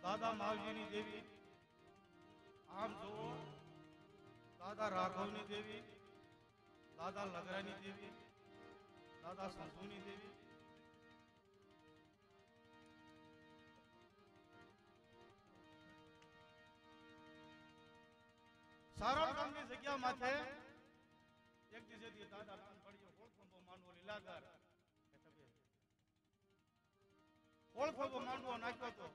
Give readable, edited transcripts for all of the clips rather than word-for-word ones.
દાદા માવજીની દેવી, આમ જુઓ દાદા રાઘવની દેવી, દાદા લગરાની દેવી, દાદા સંધુની દેવી, સારોલ ગામની જગ્યા માથે એક દિવસે દાદા નામ પડ્યો ઓળખંબો માંડવો લીલાધર ઓળખંબો માંડવો નાખ્યો તો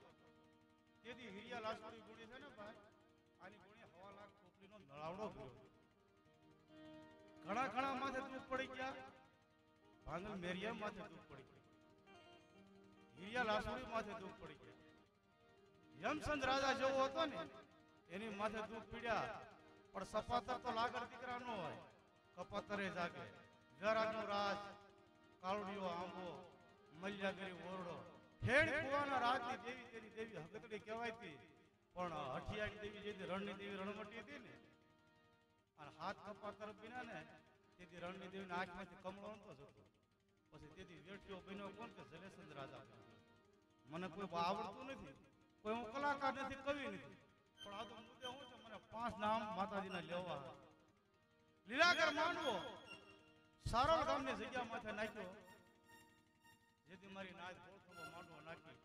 તેથી હિરિયા લાસુડી ગુણી છે ને ભાઈ, આની ગુણી 1.5 લાખ ટોપલીનો નળાવડો ભર્યો. ઘણા ઘણા માથે દુઃખ પડી ગયા, ભાંગલ મેરિયા માથે દુઃખ પડી ગયા, હિરિયા લાસુડી માથે દુઃખ પડી ગયા. યમચંદ રાજા જેવો હતો ને એની માથે દુઃખ પીડ્યા, પણ સપાતર તો લાગર દીકરા નો હોય, કપાતરે જાગે. જરાનું રાજ, કાળુડિયો આંબો, મલ્યાગરી ઓરડો, ખેડ કુવાના રાજની દેવી તેની દેવી હગતડી કહેવાયતી. પણ હઠિયાની દેવી જેથી રણની દેવી રણમટી હતી ને, અને હાથ કપાતર બિના ને તેથી રણની દેવીના આંખમાંથી કમળો નતો જતો. પછી તેથી વેઠિયો બન્યો કોણ કે જલેસંદ રાજા. મને કોઈ આવડતું નથી, કોઈ હું કલાકાર નથી, કવિ નથી, પણ આ તો મુદ્દે હું છે, મને 5 નામ માતાજીના લેવા. લીલાગર માંડવો સારોલ ગામની જગ્યા માથે નાખ્યો, જેથી મારી નાચ ઓળખંબો માંડવો નાખી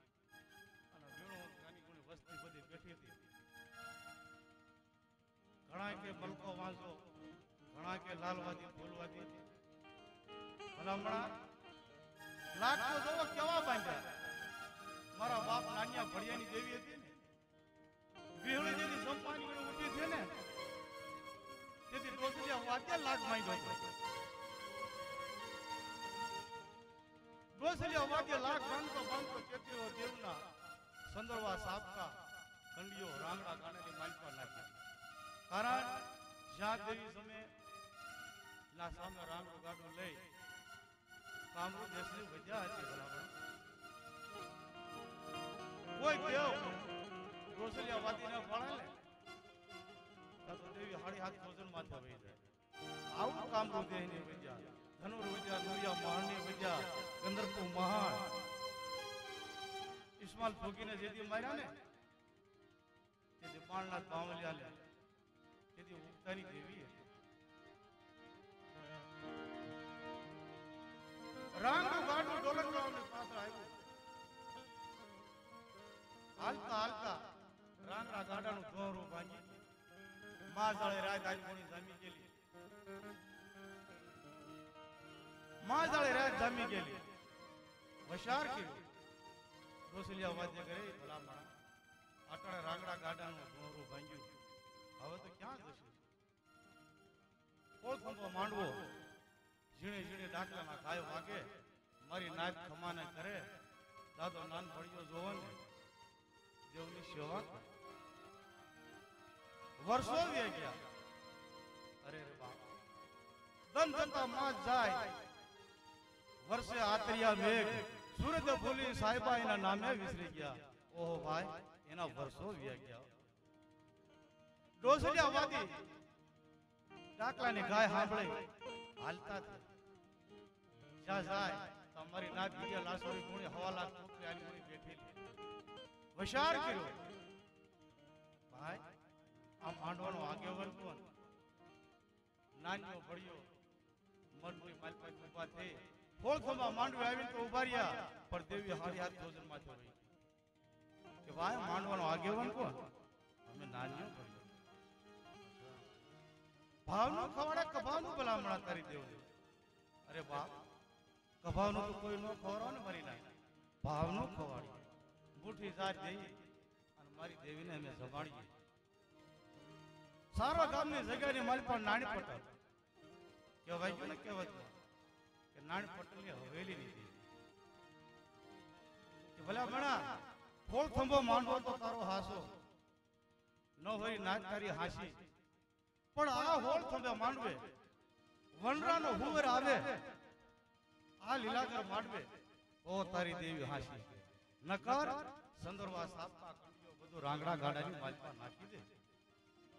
અને વીણો નાની ગુણી વસ્તી બધી બેઠી હતી. ઘણા કે મલકો વાંચો, ઘણા કે લાલવાદી ફૂલવાદી, ભલામણા લાગતો જોવો કેવા બાંધ્યા. મારા બાપ નાનિયા ભડિયાની દેવી હતી ને, વિહળી જેથી સંપાની ઉઠી છે ને, તેથી ડોસલિયા વાદ્ય લાગ માંડ્યો હતો. ડોસલિયા વાદ્ય લાગ બાંધતો બાંધતો કેતરીઓ દેવના સંદરવા સાપકા ખંડીઓ રાંગડા ગાણાની માલપા નાખ્યા. કારણ જ્યાં દેવી સમય ના સામે રાંગડું ગાડું લઈ કામરૂ દેશની વજ્યા હતી. બરાબર કોઈ દેવ ડોસલિયા વાદી ના ફળે ને તો દેવી 7.5 ભોજન માથે વહી જાય. આવું કામરૂ દેહની વજ્યા, ધનુર વજ્યા, દુરિયા મહાની વજ્યા, ગંધર્પો મહાન ઇસ્માલ ફોગીને જેથી માર્યા ને તેથી બાણનાથ બાવલિયા લે તેથી ઉગતાની દેવી હતી. રાંગડું ગાડું ડોલકરાવની પાછળ આવ્યું. હાલતા હાલતા રાંગડા ગાડાનું ધોરું ભાંગી માજાળે રાત આજની જામી ગયેલી. માજાળે રાત જામી ગયેલી. વશાર કર્યું ડોસલિયા વાદ્ય કરે ભલામણા આટણે રાંગડા ગાડાનું ધોરું ભાંગ્યું. હવે તો ક્યાં જશે? ઓળખંબો માંડવો ઝીણે ઝીણે ડાકલાના ગાય વાગે, મારી નાચ ખમાને કરે. દાદો નાન ભળ્યો જોવો ને દેવની સેવા કરે. વર્ષો વી ગયા. અરે રે બાપ, દન દંતા માં જાય વર્ષે આતરિયા મેઘ, સુરત ફૂલી સાહેબા એના નામે વિસરી ગયા. ઓહો ભાઈ, એના વર્ષો વી ગયા. ડોસલિયા વાદી ડાકલાની ગાય સાંભળી હાલતા જ્યાં જાય તમારી નાત બીજા લાસોરી ગુણી 1.5 લાખ ટોપલી આની ગુણી બેઠેલી. વશાર કર્યો ભાઈ, આમ માંડવાનો આગેવાન કોણ? નાનીઓ ભળ્યો મનની માલપાઈ ઉભા થઈ ઓળખંબા માંડવી આવીને તો ઉભા રહ્યા, પણ દેવી 7.5 ભોજન માથે વહી કે ભાઈ માંડવાનો આગેવાન કોણ? અમે નાનીઓ ભળ્યો. ભાવનું ખવાડે કભાવનું ભલામણા કરી દેવું. અરે બાપ, કભાવનું તો કોઈ નો ખવડાવો ને મારી નાય, ભાવનું ખવાડી બુઠી જાત દઈ અને મારી દેવીને અમે જમાડીએ. સારો ગામની જગ્યાની માલપા નાની પટેલ કહેવાય ગયું ને, કહેવાય કે નાની પટેલની હવેલીની દેવી કે ભલામણા ઓળખંબો માંડવો તો તારો હાસો ન હોય નાચ તારી હાસી, પણ આ ઓળખંબે માંડવે વનરાનો હુવર આવે, આ લીલાગર માંડવે ઓ તારી દેવી હાસી. નકર સંદરવા સાપકા કંડિયો બધું રાંગડા ગાડાની માલપા નાખી દે.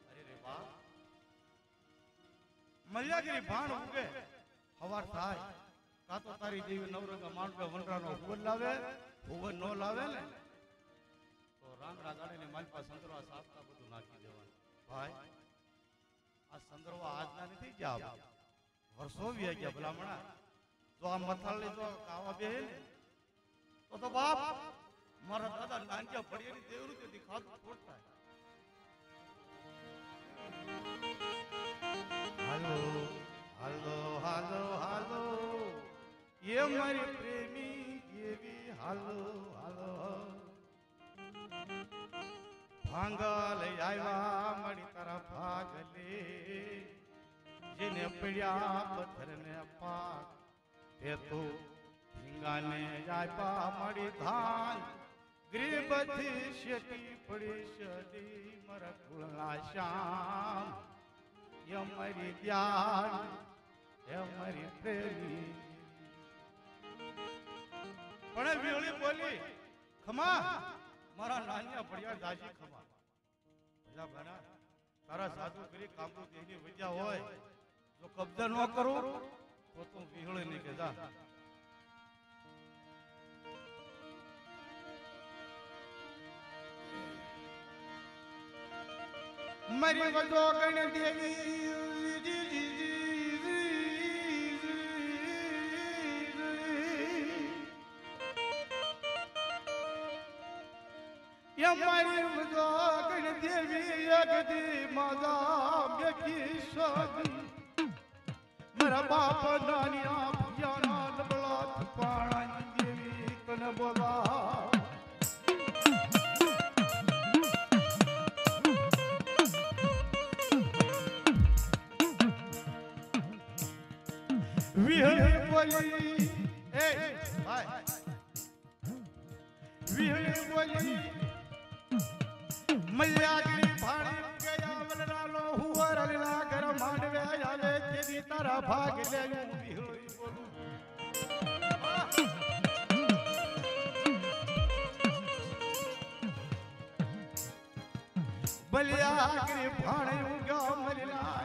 અરે રે બા, મલ્યાગીરી ભાણ ઉગે હવાર થાય કા તો તારી દેવી નવરંગા માંડવે વનરાનો હુવર લાવે, હુવર નો લાવે ને તો રાંગડા ગાડીને મારી પાસે સંદરવા સાફતા બધું નાખી દેવાનું ભાઈ આ સંદરવા આજના નથી ગયા વર્ષો વી ગયા ભલામણા જો આ મથાળની જો કાવા બે ને તો બાપ મારા દાદા નાનક્યા પડિયાની દેવરૂ તે દેખાતું ખોટ થાય હાલો હાલો હાલો હાલો ये मारी प्रेमी देवी हालो हालो भांगल आया मड़ी तारा भागले जिने पड़िया पत्थर ने पाक ते तो ढींगाने आया मड़ी धान गरीबथी शेती पड़ी शदी मरा कुलना शाम ये मारी प्यार ये मारी प्रेमी પણ વીળી બોલી ખમા મારા નાનિયા ભડિયા દાજી ખમા ભલા બના તારા સાધુ કરી કામુ દેની વજ્યા હોય જો કબજા ન કરું તો તું વીળી ની કે જા મરી વજો ગણ દેવી મારી ગણ દેવી અગદી માદા બેકી સદી મારા બાપ નાનિયા ભિયાના લબળા પાણા દેવી તને બોલા વિહળી બોલી એ ભાઈ વિહળી બોલી મલ્યાગરી ભાણી ગયા વલરાલો હુવર અલલા ઘર માંડવે આવે તેદી તારા ભાગ લે વિહળી બોલું મલ્યાગરી ભાણી ગયા મલલા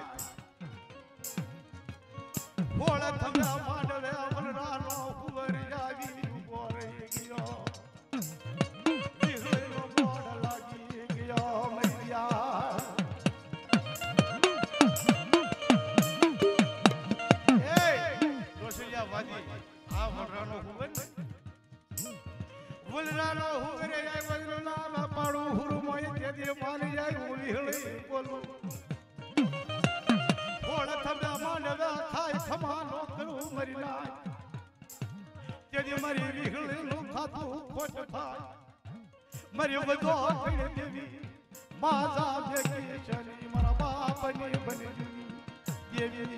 ભોળ થમ્યા માંડવે વલરાલો હુવર આવી ઉભો રહી ગયો વલરાનો હુગરે જાય વલરાના પાડું હુરમોય તેદી મારી જાય હું વિહળી બોલું ભોળ થમ્યા માંડવે ખાય ખમાનો કરું મરી નાય તેદી મારી વિહળી નું ખાતું ખોટ થાય મારી બધો કઈ દેવી માજા બેકી ચલી મારા બાપની બની દેવી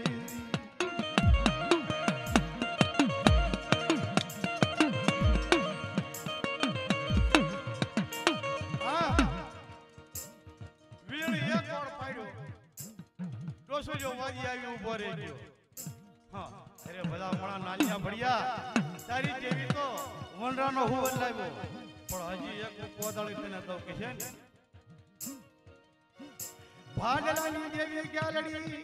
ડોસો વાજી આવી ઉભો રહી ગયો હા અરે બધા મણા નાલિયા ભડિયા તારી જેવી તો વનરાનો હું લાવ્યો પણ હજી એક કોદાળી તને તો કે છે ને ભાડલાની દેવી ગાલડી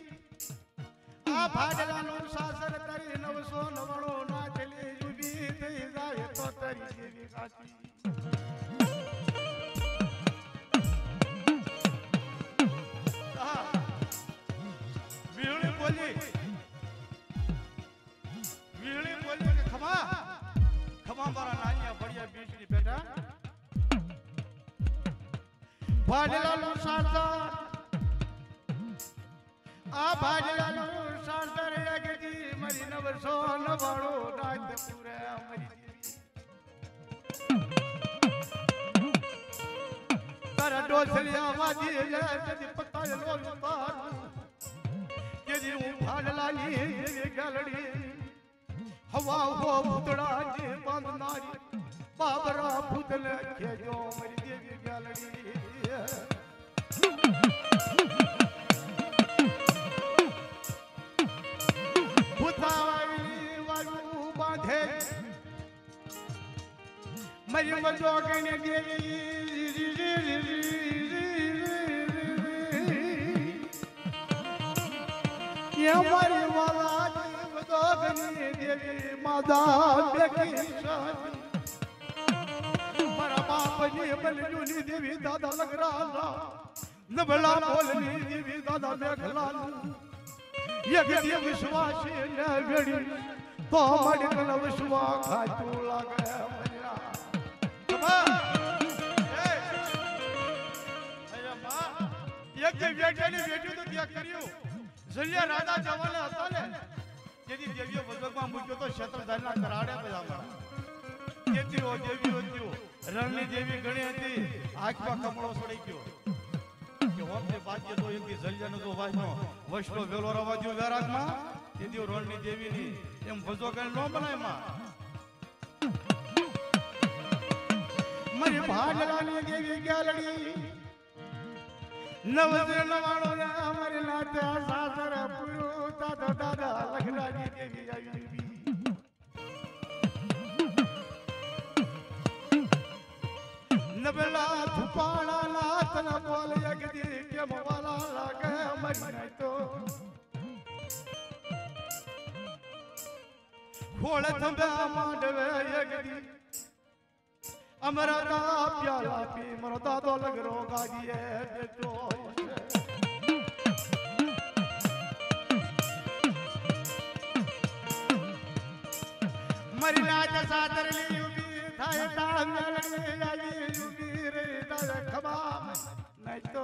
આ ભાડલાનું શાસન કરી 999 ના ચલી ઉભી થઈ જાય તો તારી દેવી કાચી વીહળી બોલી કે ખમા મારા નાનિયા ભડિયા બીજની બેટા ભાડલાનું શાસન આ ભાડલાનું શાસન આગી મારી 999 નાથ પૂરે મરી તારા ડોસલિયા વાજી લે તે પતાય લો તાર કેજી હું ભાડલાની દેવી ગાલડી હવા હો ભૂતડા જે બાંધનારી બાબરા ભૂતને ખેજો મારી દેવી ગાલડી ભૂતાવાળી વાળું બાંધે મારી વજો ગઈને દેવી મારી વાલા બધો ગની દેવી માદા બેકી મારા બાપ बनी बलजूनी देवी दादा लगराला नबला बोलनी देवी दादा मेघलाल एक दिए विश्वास न वेड़ी तो मड़ कल विश्वास खाचू लागे मरिया कबा ए अरे मां एक जे बेटे तो त्या કર્યું જલિયા રાજા જવાને હતા ને જેથી દેવીઓ ભગવાન મૂક્યો તો ક્ષેત્રધારના કરાડે બધામાં કેતીઓ દેવીઓ થયો રણની દેવી ઘણી હતી આંખમાં કમળો છોડી ગયો કે હોમની બાજ્ય તો એમથી જલિયાનો તો વાજનો વૈષ્ણવ વેલો રવાજ્યો વેરાગમાં તેદીઓ રણની દેવીની એમ ભજો કઈ નો બનાય માં મારી ભાડલાની દેવી ગાલડી નવજે નવાણો ને અમારી નાતે સાસર પૂરો દાદા દાદા લખરાની દેવી આવી નબલા ધુપાણા નાથ ન બોલ યગદી કેમ વાલા લાગે અમારી તો ખોળ થંભે માંડવે યગદી અમારા દા પ્યાલા પી મારો દાદો લગરો ગાજીએ બેઠો મારી નાચ સાતરલી ઉભી થાય તાળ મેળવી આવી ઉભી રે તારે ખમા નહીં તો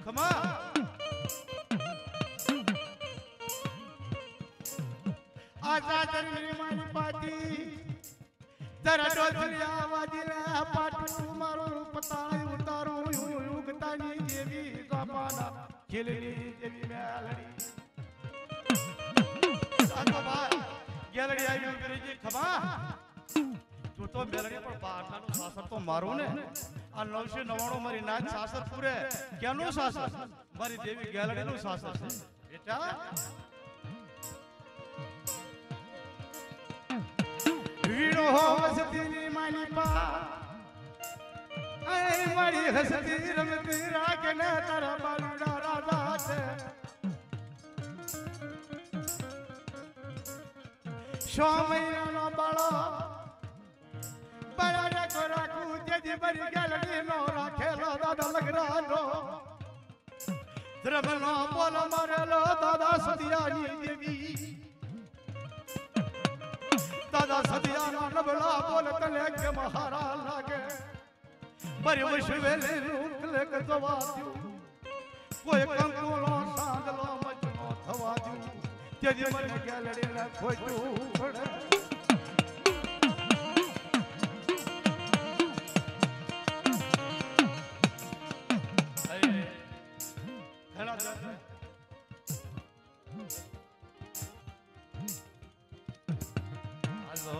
ખમા આ સાતરલી મારી પાટી તારા ડોચલિયા વાજીલા પાટું મારું પતાળ ઉતારું યુગતાની દેવી સાપાના ખેલની દેવી મેલડી સાતો ભાઈ ગેલડી આવી ઉતરીજી ખમા તું તો મેલડી પણ બારનાનું સાસર તો મારું ને આ 999 મારી નાચ સાસર પૂરે ક્યાંનું સાસર મારી દેવી ગેલડીનું સાસર છે બેટા વીણો હસતીની માની પા આય મારી હસતી રમતી રાખને તારા બાલુડા રાજા છે શો મહિનાનો બાળો બરાડે કો રાખું જેજી બરી ગેલડીનો રાખેલો દાદા લગરાનો દ્રબનો બોલ મારેલો દાદા સદિયાની દેવી દાદા સદિયાના નબળા બોલ તને કે મહારા લાગે બરી વશવેલે રૂકલે કજવા દઉં કોઈ કંકુલો સાંગલો મચનો થવા દઉં તેજી મને ગેલડીને ખોટું પડે હાલો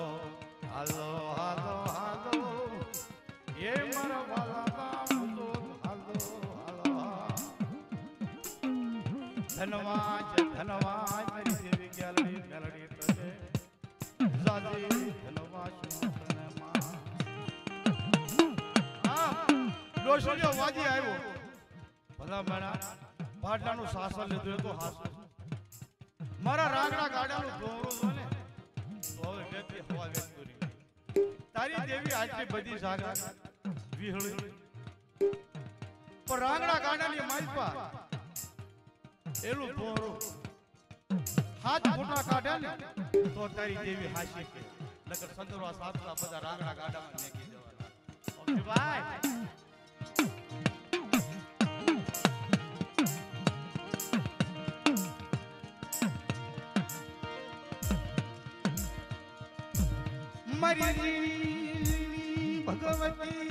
હાલો હાલો એ મારા વાલા હાલો હાલો ધનવાજ ધનવાજ મારી દેવી ગેલડી મેલડી તને જાજી ધનવાજ માં આ ડોશિયો વાજી આવ્યો ભલા માણા પાટલાનું સાસર લીધું તો હાસુ મારા રાગડા ગાડાનું દોરો ને તો હવે વેતી હવા વેતી કરી તારી દેવી આટલી બધી જાગા વિહળી પણ રાગડા ગાડાની માલપા એલું દોરો હાથ મોટા કાઢ્યા ને તો તારી દેવી હાસી છે નકર સંદરવા સાતલા બધા રાગડા ગાડામાં મેકી દેવાના ઓકે ભાઈ મારી ભગવતી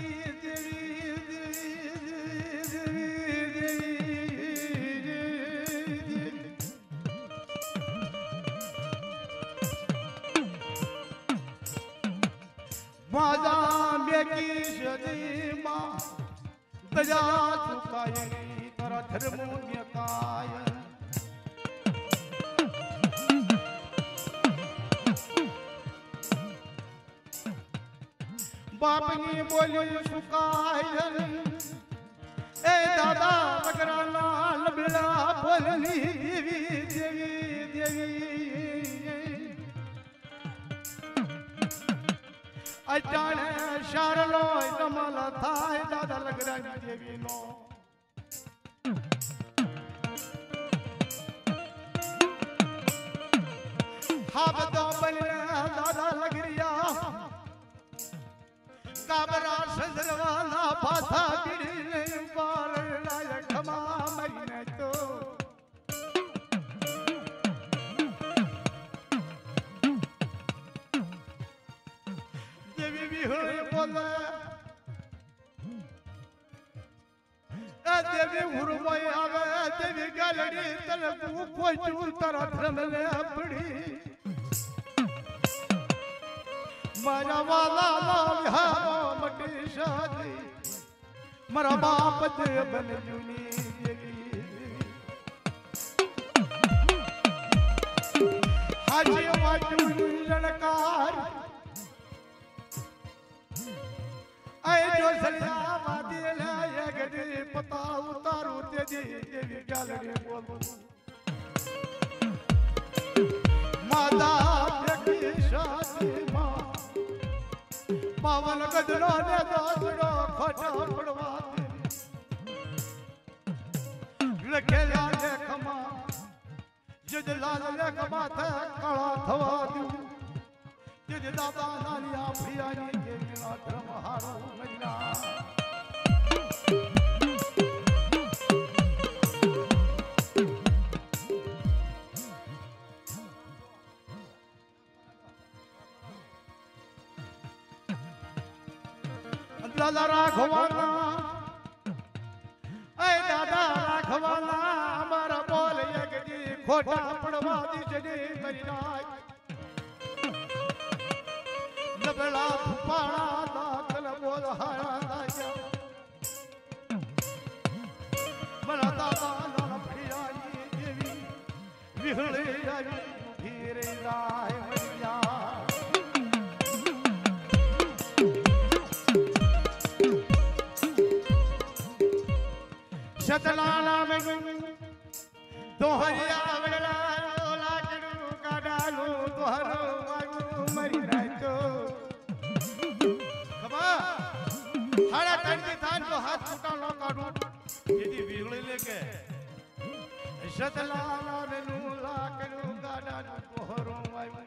માજા બેકી સદીમાં દયા ચુકાય તારા ધર્મોન્ય કાય બાપની બોલી સુકાય એ દાદા લગરાલા લબલા બોલની દેવી દેવી દેવી અટાણે શારલો કમલ થાય દાદા લગરાની દેવીનો હા બધો બન્યા દાદા લગરિયા કાબરા સજરવાના પાથા પીડીને પાર લાય ખમા મરીને તો દેવી વિહળે બોલે દેવી હુરમોય આવે દેવી ગાલડી તને કોઈ ચૂર તારા ધ્રમને પડી મારા વાલા ના વિહારો મટી શાદી મારા બાપ દે બન જૂની દેવી હાજી વાજુ લણકાર આય જો સલિયા વાદી લે ગડી પતા ઉતારું તેજી દેવી ગાલડી બોલ માતા પ્રકી શાદી માં પાવન ગદડો ને દોડો ખોટો પડવા લખેલા લેખમાં જજલાલ લેખમાં કાળા થવા દઉં જજ દાદા નાલિયા પ્રિયાની દેવીના ધર્મ હારો મહિના દાદા રાખવાના એ દાદા રાખવાના અમારા બોલ એકજી ખોટા પડવા દીજે મરી નાય નબળા ફૂપાળા દાખલ બોલ હારા દાયા મારા દાદા નાના પ્રિયાની દેવી વિહળે આવી ધીરે રાય મરિયા સતલાલા મેગુ દોહરિયા વડલા લાકડું કાડાલું દોહરો વાગુ મરી રાતો ખબર હાડા તણકી થાન તો હાથ ફૂટા નો કાઢું જેથી વીગળી લે કે સતલાલા મેગુ લાકડું કાડાલું દોહરો વાગુ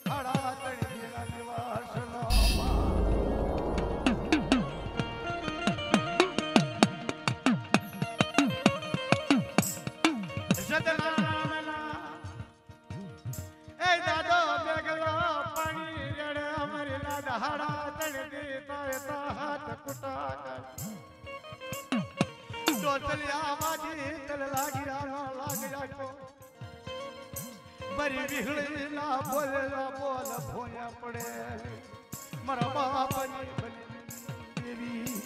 હાડા તણકી ના નિવાસ નો બરી વિહળી ના બોલેલા બોલ ભોયા પડે મારા બાપની દેવી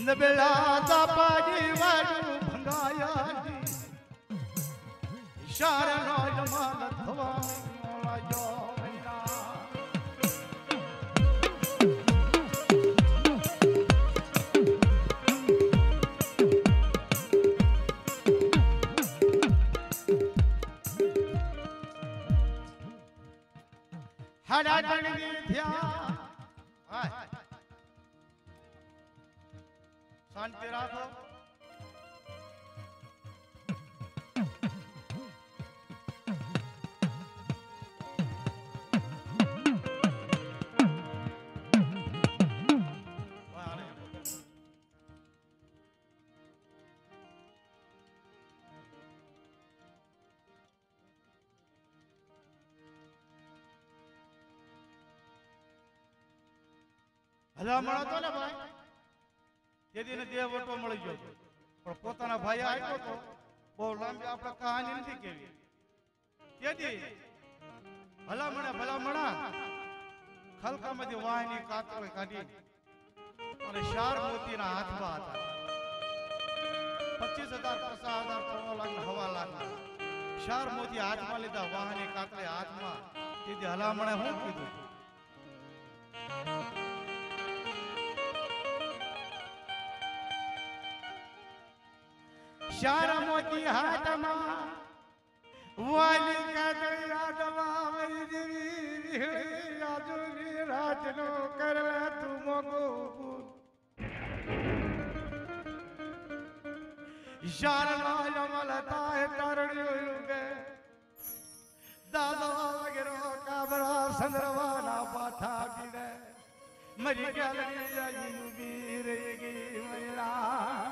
નબળા દાપાજી વાડું ભંગાયા શારનો જમાલ થવા મોલા જો હાડા ટણગી થયા શાંતિ રાખો ભલામણ હતો ને ભાઈ તેથી ને દેહ વટો મળી ગયો પણ પોતાના ભાઈ આવ્યો તો બહુ લાંબી આપણે કહાની નથી કેવી તેથી ભલામણા ખલકામાંથી વાહની કાતળ કાઢી અને 4 મોતીના હાથમાં હતા. 25,000 50,000 કરોડ લાખ હવા લાખ 4 મોતી હાથમાં લીધા, વાહની કાતળે હાથમાં. તેથી હલામણે શું કીધું? શારા મોતી હાથમાં વાલી કાતળી યાદમાં મારી દેવી રાજુની રાજનો કરે તું મોગો શારના જમલતા હે તારણ્યો કે દાદા વગેરો કાબરા સંદરવાના પાઠા ગીરે મરી ગાલની જાજી વીર ગી મૈલા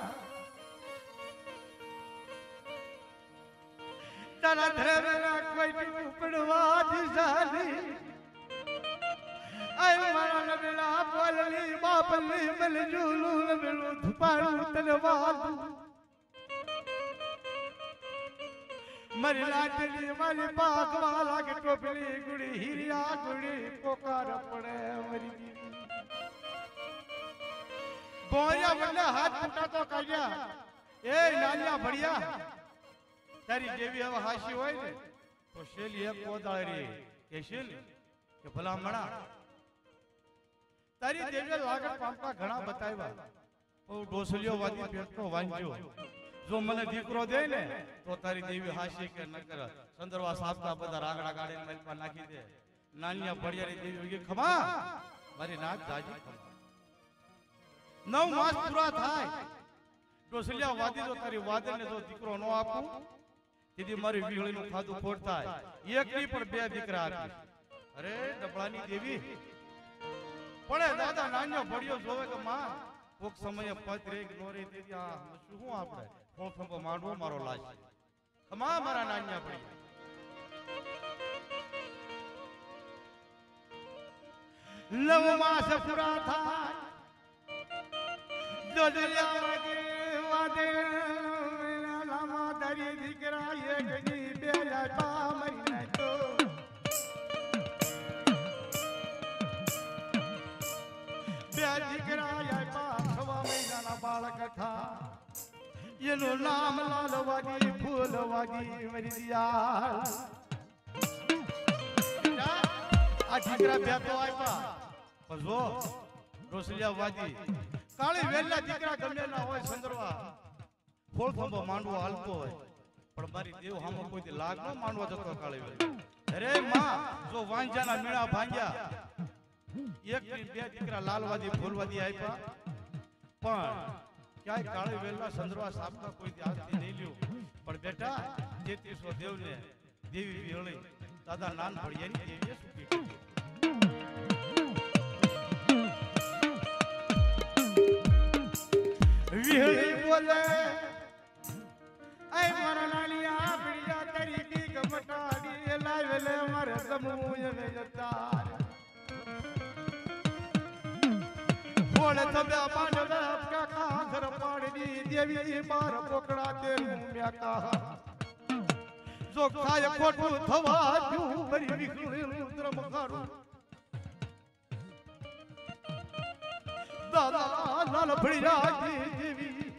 તારા ધરેના કોઈ ઉપડવા દિશાલી આય મારા નબીલા બોલલી બાપલી મલજુલુ નબીલું ધપાડું તલવાદું મારી લાટલી મારી પાકવાલા કે ટોપલી ગુડી હીરિયા ગુડી પોકાર પડે મરી ગઈ બોરિયા વલ્લે હાથ ફૂટા તો કાઢ્યા એ નાલિયા ભડિયા તારી જેવી હવે હાસી હોય ને તો શેલી એક કોદાળી કે શેલી કે ભલા મણા તારી દેવે લાગત પામતા ઘણા બતાવ્યા ઓ ડોસલિયો વાદી પેટનો વાંચ્યો જો મને દીકરો દે ને તો તારી દેવી હાસી કે ન કર સંદરવા સાપતા બધા રાગડા ગાડીને મેલમાં નાખી દે નાનિયા ભડિયારી દેવી કે ખમા મારી નાક જાજી ખમા 9 માસ પૂરા થાય ડોસલિયા વાદી જો તારી વાદને જો દીકરો ન આપું તેથી મારી વીહળીનું ખાધું ખોટ થાય એકની પણ 2 દીકરા આપીશ. અરે ડબલાની દેવી પણ દાદા નાન્યો ભડિયો જોવે કે માં કોક સમયે પત રે નો રે તેથી આ શું આપણે ફોફંબો માંડવો મારો લાજ ખમા મારા નાન્યા ભડિયા. નવ માસ પૂરા થાય દોદલિયા વાગે તારી દીકરા એકની બે લાપા મરી નાખો બે દીકરા આપ્યા 6 મહિનાના બાળક થા એનું નામ લાલવાગી ફૂલવાગી મરી દિયા આ દીકરા બે તો આપ્યા પણ જો રોસલિયા વાજી કાળી વેલા દીકરા ગમે ના હોય સંદરવા ફોળ ફંબો માંડવો હાલતો હોય પણ મારી દેવ હામો કોઈ લાગ ન માંડવા જતો કાળી વેલ. અરે માં જો વાંજાના મીણા ભાંગ્યા એક ની 2 દીકરા લાલવાદી ફૂલવાદી આપ્યા પણ ક્યાંય કાળી વેલના સંદરવા સાપકા કોઈ આજથી નહીં લ્યો પણ બેટા 3300 દેવને દેવી વિહળી દાદા નાન ભડિયાની દેવીએ સુખી કરી. વિહળી બોલે આય મારા નાલિયા ભડિયા તારી કી ગમટાડી લાવેલે મારે સમૂહ ને જતા બોલે તબે માંડવે કાકા ઘર પાડી દેવી માર પોકડા તે મ્યા કા જો ખાય ખોટું થવા દઉં મરી વિખરું દ્રમ ખારું દાદા લાલ ભડિયા દેવી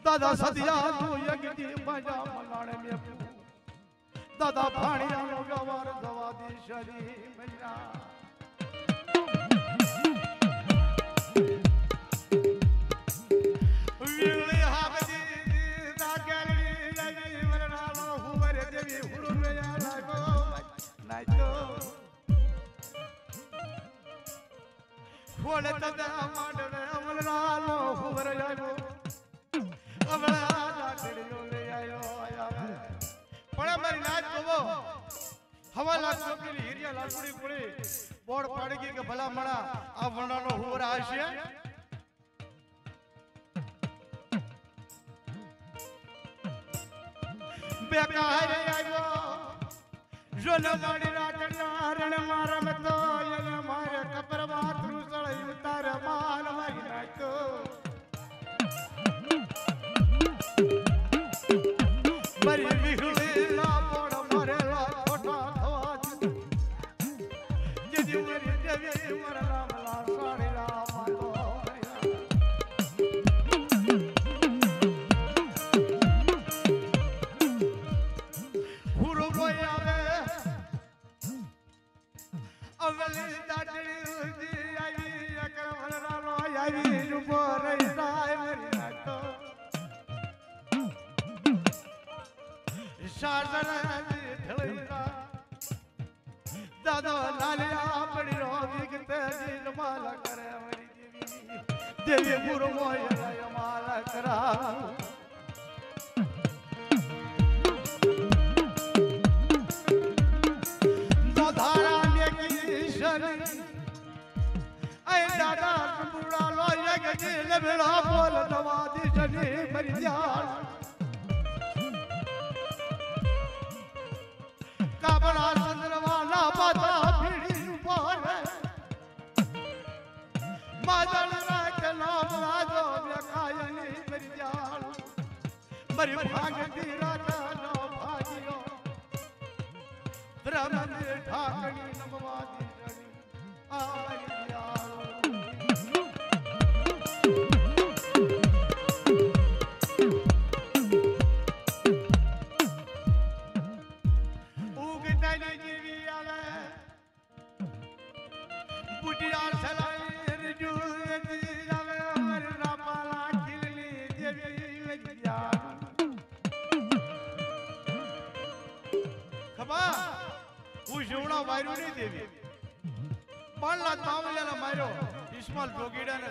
દાદા સદિયા તું યગી મજા મલાણે મે દાદા ભાણિયાનો ગવાર દવા દી શરી મૈયા વીળી હાબદી દાગલી લગી વરણાનો હુવર દેવી હુરુ મેયા લાગો નાચો ફોડ તદા માંડવે અમલનાનો હુવર આવ્યો અમલા લાકડીઓ લે આયો પણ મારી નાચ જોવો હવા લાખ ચોકડી હીરિયા લાકડી પડી બોર્ડ પાડી ગઈ કે ભલા મણા આ વરણાનો હુવર આવશે બેકાર આવ્યો જોન માડી રાતના રણ મારમ તો એને મારે કપરવા ત્રુસળ ઉતાર માન મારી નાખ્યો મરી વિહળી લા પોડ મરેલા ખોટા થવા જેદી મરી દેવી ઉભો રહી જાય મરી નાખો દાદો લાલિયા પડી રો વિગતે માલા કરે મરી દેવી પૂરો મોય માલા કરા મેળા બોલ દવાદી શની મરી જાળ કાબરા ચંદ્રવાના પાતા ભીડી ઉપર માદળ રાખ નામ રાજો વ્યકાયની મરી જાળ મરી ભાગતી રાજા નો ભાગ્યો બ્રહ્મને ઠાકણી નમવાદી શની આ મરી જાળ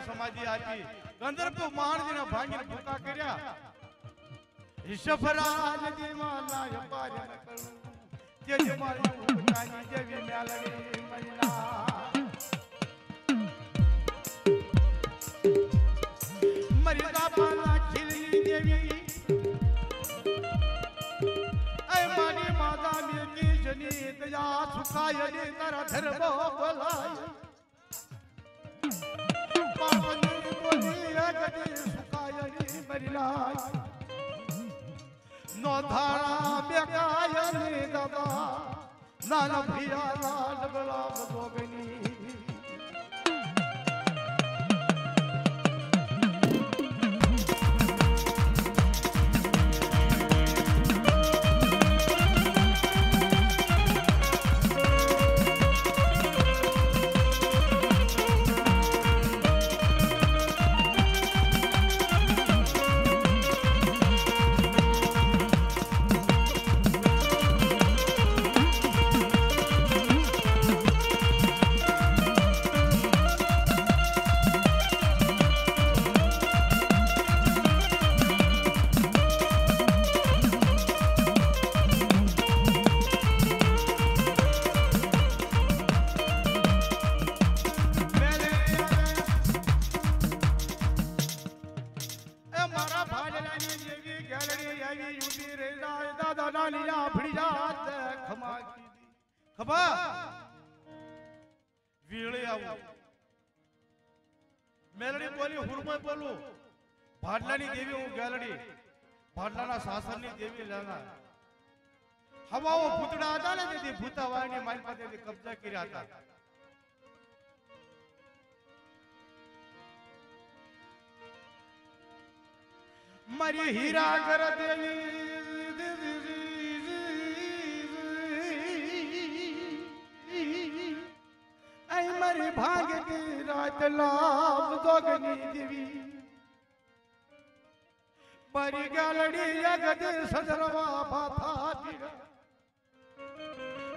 સમાધિ આપી ગંધર્વ મહાણજીને ભાંગીને ભૂકા કર્યા ઈશ્વરાજ દેવાના પાર ન કરું જે મારી ઉતાની જેવી મેલડી મહિના મર્યાદા પાલા ખીલની દેવી એ મારી માતા મેકી જની દયા સુખાય ને તારા ધર્મો બોલાય નો ધારા બેકાયની દાદા નાના ભિયા ડબલા ભોગની મેલડી બોલી હુરમય બોલું ભાડલાની દેવી હું ગેલડી ભાડલાના શાસનની દેવી લાના હવાઓ ભૂતડા હતા ને તેથી ભૂતાવાળની મારી પાસેથી કબજા કર્યા હતા મારી હીરા કર દેવી મારી ભાગતી રાત લાભ દોગની દેવી મારી ગાલડી યગદ સજરવા ભાથા પીડા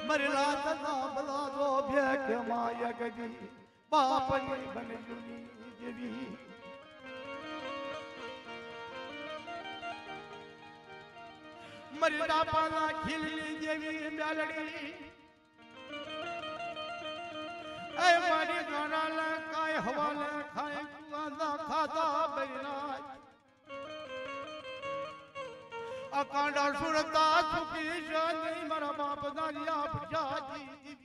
મારી લાત નામ લાજો ભેખ માયા ગદી બાપની બનજુની દેવી મારી દાપાના ખીલની દેવી મેલડી ऐ मारी गाना काय हवाले खाए कुआंदा खाता बैनाय अकांडा सुरता सुखी शानी मारा बाप दानिया भजाजी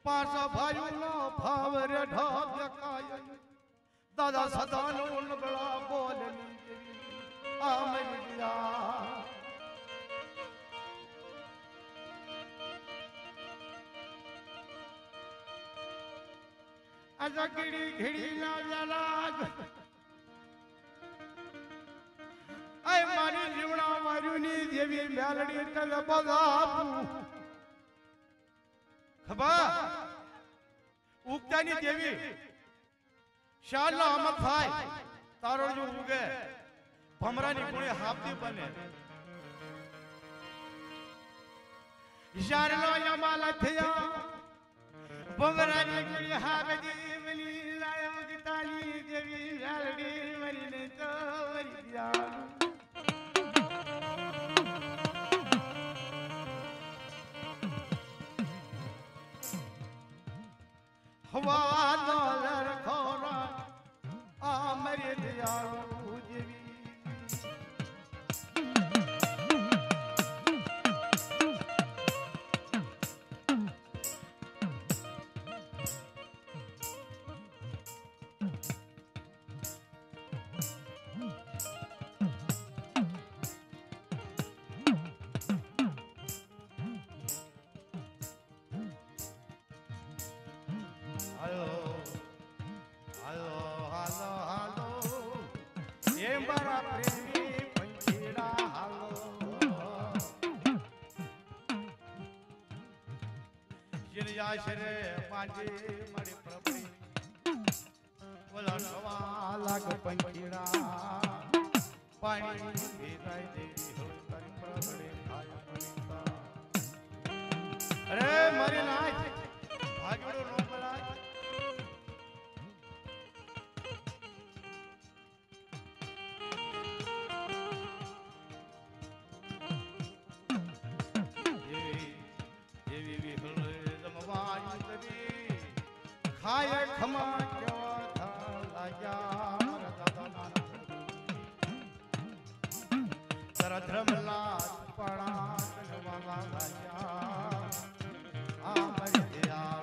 पासा भाइयों नो भाव रे ढाब्य काय दादा सदानो नबला बोलनी आ मैया आजा गिड़ी घिड़ी ना जलाग ऐ मारी जीवना मारूनी देवी मेलडी तल बगापू खबा उगता ગીતાની દેવી શાળના અમત થાય તારો જો ઉગે ભમરાની ગુણે હાપતી બને શાળનો યમાલ થયા ભમરાની ગુણે હાપતી બની લાયો ગીતાની દેવી શાળની મરીને તો મરી ગયા હવા દોલર ખોરા આ મરી દયાળુ જેવી આશરે પાંજે મારી પ્રભુ બોલા નવા લાગ પંખીડા પાણી ભેગાઈ દેવી હવે તારી પ્રભડે ખાય પડીતા અરે મારી નાચ ભાગડો નો બોલાય ખાય ખમા કેવા થા લાગ્યા મારા દાદા ના તર ધ્રમલા પડા કનવા લાગ્યા આ મરી દયા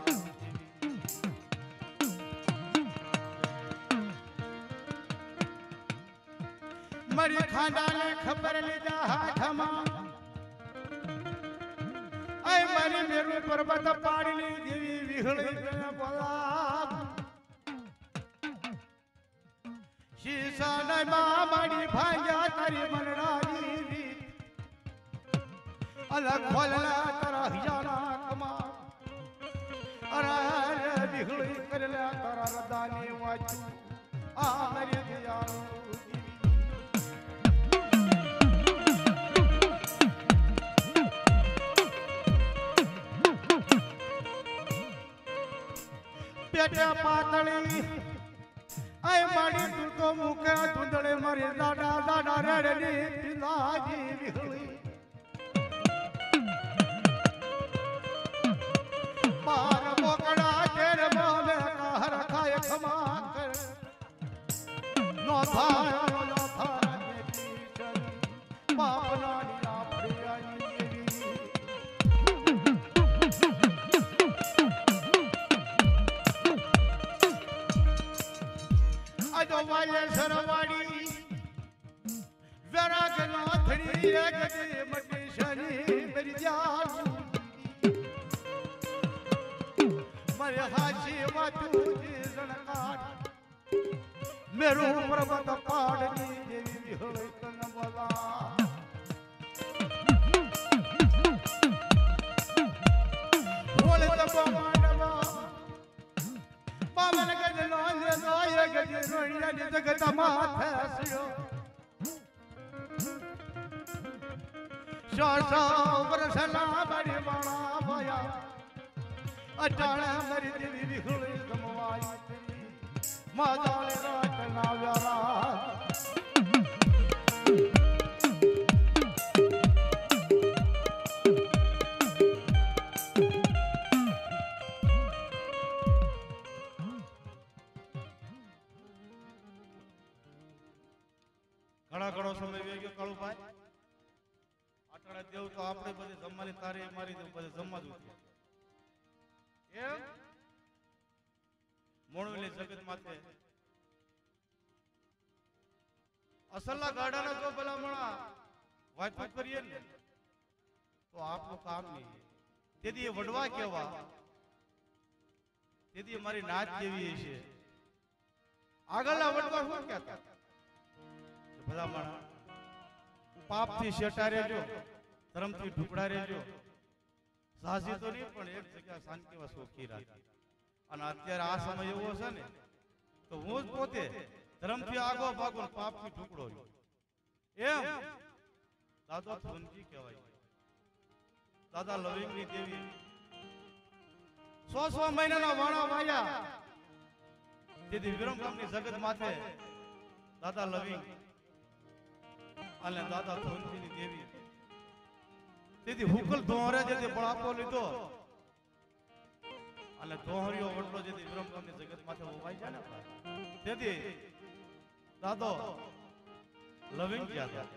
મરી ખાંડાને ખબર લીધા હાથમાં આય મારી મેરુ પર્વત પાડી દેવી વિહળી બોલા શીશા ને માડી ભાંગ્યા તારી મનડાની રીત અલગ ખોલલા તારા હિજાના કમા અરે વિહળી કરેલા તારા રદાની વાચું આ મારી દયાળુ પેટે પાતળી આય માડી તું તો મુકે ધુંધળે મારી દાડા દાડા રેડની પિલાજી વિહળી બાર બોકડા તેર બોલે કહર ખાય ખમા કર નો થાય નો થાય બાપના લીલા પ્રિયાની વાલે સરવાડી વેરાગ નાથડી એકદી મટીશની મેરી જાન મરે હાચી વાતું જી જણકાટ મેરો પર્વત પાડની દેવી વિહળી તન બોલા બોલે તબો માંડવા પાવન ગજનો લોય ગજ રોણિયા જગત માથે સ્યો શાસા વરસલા બડી બાણા ભયા અટાણા મરી દેવી વિહળી ગમવાઈ માદાલે રાત ના વ્યારા ઘણો સમય વે ગયો કાળુભાઈ આટલા દેવ તો આપણે બધે જમવાની તારી મારી તો બધે જમવા દઉં એમ મોણવેલી જગત માથે અસલના ગાડાના જો ભલામણા વાતચીત કરીએ ને તો આપણું કામ નહીં તેથી એ વડવા કેવા તેથી મારી નાચ જેવી છે આગળના વડવા શું કહેતા ભલામણા પાપથી શેટા રહેજો ધર્મથી ઢુકડા રહેજો સાહસી તો નહીં પણ એક જગ્યા શાંતિમાં સુખી રાખી અને અત્યારે આ સમય એવો છે ને તો હું જ પોતે ધર્મથી આગો ભાગો પાપથી ટુકડો એમ દાદા ધનજી કહેવાય દાદા લવિંગની દેવી 100 મહિનાના વાણા વાયા તેથી વિરમગામની જગત માથે દાદા લવિંગ અને દાદા ધનજીની દેવી તેથી હુકલ દોહરે જે બળાપો લીધો અને દોહરીઓ વડલો જે વિરમગામની જગત માથે ઉભાઈ જાય ને તેથી દાદો લવિંગ ક્યાં હતા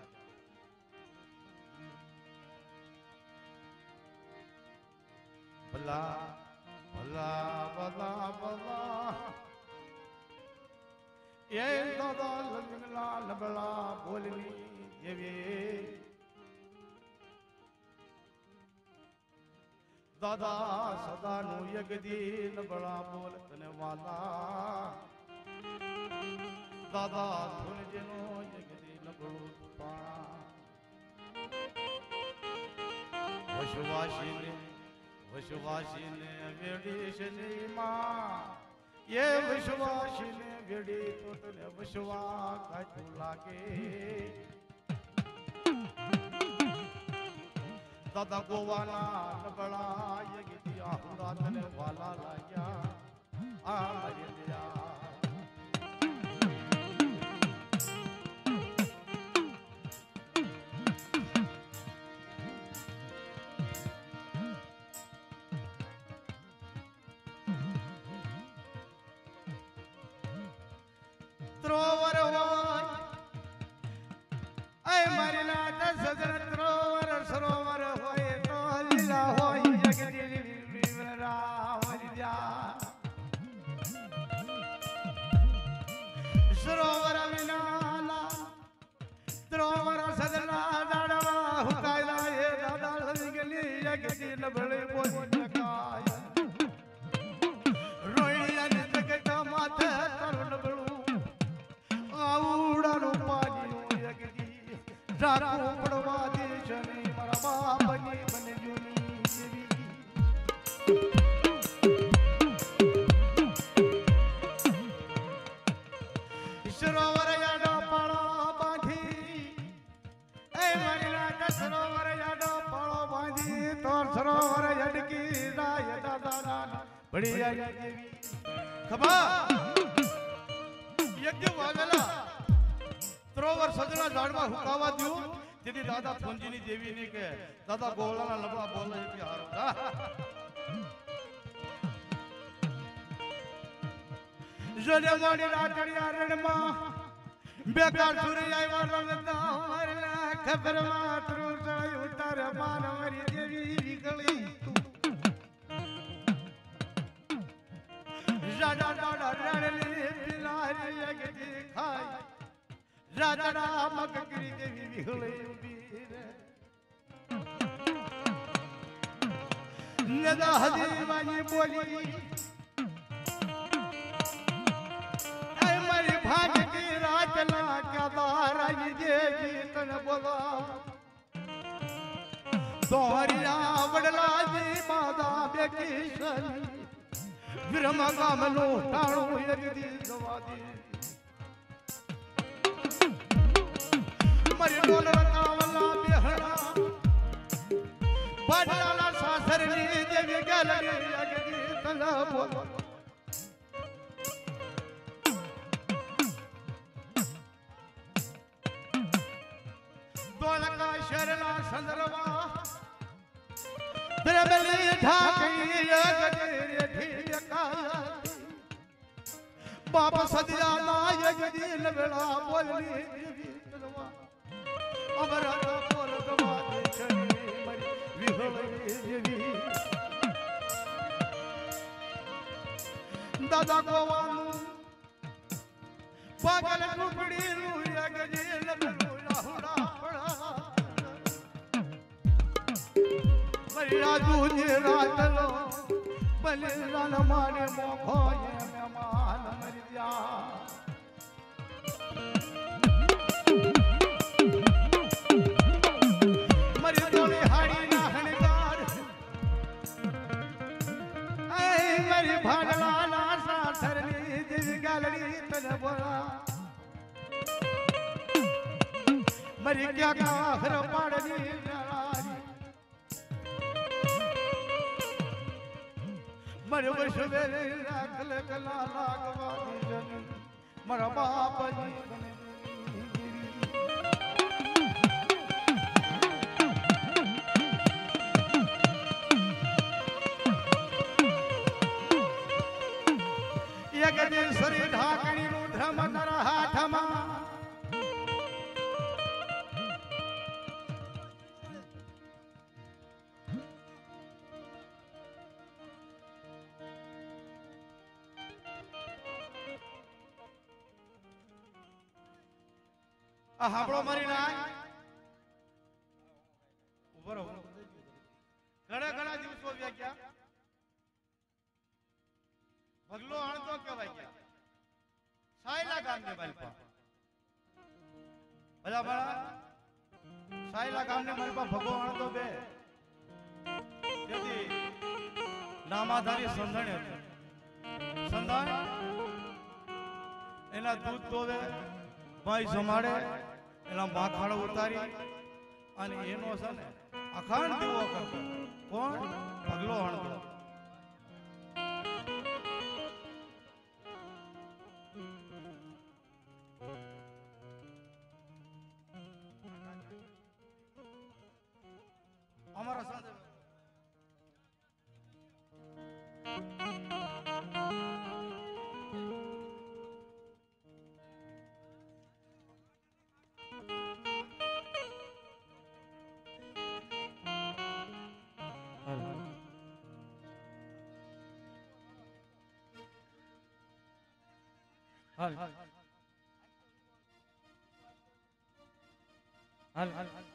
ભલા ભલા ભલા ભલા એ દાદા લવિંગલા લબલા બોલવી જેવી દાદા સદાનું યગદી નબળા બોલ તને વાલા દાદા ધુનજીનો યગદી નબળું પા વશવાસીને વેડી શની માં એ વશવાસીને વેડી તો તને વશવા કાચું લાગે દાદા ગોવાના નબળા યગી આહુડા તને વાલા લાગ્યા આ મારી દયા ત્રોવર હોય એ મારી નાથ સજન ત્રોવર સરોવર હોય તો લીલા હોય જગદી વિવરા વરિયા સરોવર વિનાલા ત્રોવર સજના દાડવા હુકાયલા એ દાદા લગલી જગદી નબળે બોલી નકાય રોઈયા જગત માથે તરુણ આવડાનું પાણી યગદી રાખો પડવા દેશ ને મારા બાપની બને જૂની દેવી સરોવર યાડો પાળો બાંધી એ મારી નાથ સરોવર યાડો પાળો બાંધી તો સરોવર યડકી રાય દાદા બળિયા દેવી ખબર યજ્ઞ વાગેલા ત્રોવર સજના ઝાડમાં હુકાવા દ્યું તેથી દાદા ધનજીની દેવી ને કે દાદા ગોળાના લબડા બોલે એટલે હારો જોને મોડી રાતડિયા રણમાં બેકાર સુરી આવ્યા રંગતા મારના ખબર માત્રુ ચડી ઉતાર માન મારી દેવી વિકળી રાજા દાડા રણલી પિલારી યગી ખાય રાજા મગકરી દેવી વિહળી ઉભી રે નદા હજી વાજી બોલી એ મારી ભાગતી રાતના કદારાઈ દેવી તને બોલા દોહરિયા વડલાજી માદા બેકી સની વિરમગામનો ટાણું યગદી જવાદી મારી ડોલ રતાવલા બેહણા બાદલાના સાસરની દેવી ગેલરી યગદી તને બોલો દોલકા શરના સંદરવા દ્રબલી ઢાકી યગદી બાપ સદિયા ના યગદી લબડા બોલની દેવી તલવા અમરા બોલ દવા દે છની મરી વિહળી દેવી દાદા ગોવાનું પાગલ ટુકડી નું યગદી લબડા હુડા પડા મરી રાજુ ને રાતલો બલિદાન મારે મોખો મહેમાન મરી ગયા મરી દોડી હાડી ના હણગાર એ મરી ભાગલા મેલડી તને બોલા મરી ગયા ગાવા ઘર પાડની મેલારી મરે વર્ષ વેરે રાખલ કલા લાગવાની જની મારા બાપજી એક દિન શરીર ઢાકણી નું ધ્રમ નર હાથમાં હાંભળો મારી નાય ઉભો રહો ઘણા દિવસો વ્યા ગયા ભગલો આણતો કહેવાય ગયા સાયલા ગામની માલપા ભલા ભલા સાયલા ગામની માલપા ભગલો આણતો બે તેથી નામાધારી સંધાણી હતી સંધાણ એના દૂધ દોવે ભાઈ જમાડે એના માખણ ઉતારી અને એનો છે ને અખાંડ દીવો કરતો કોણ ભગલો હણતો અમારા સાથે હાલ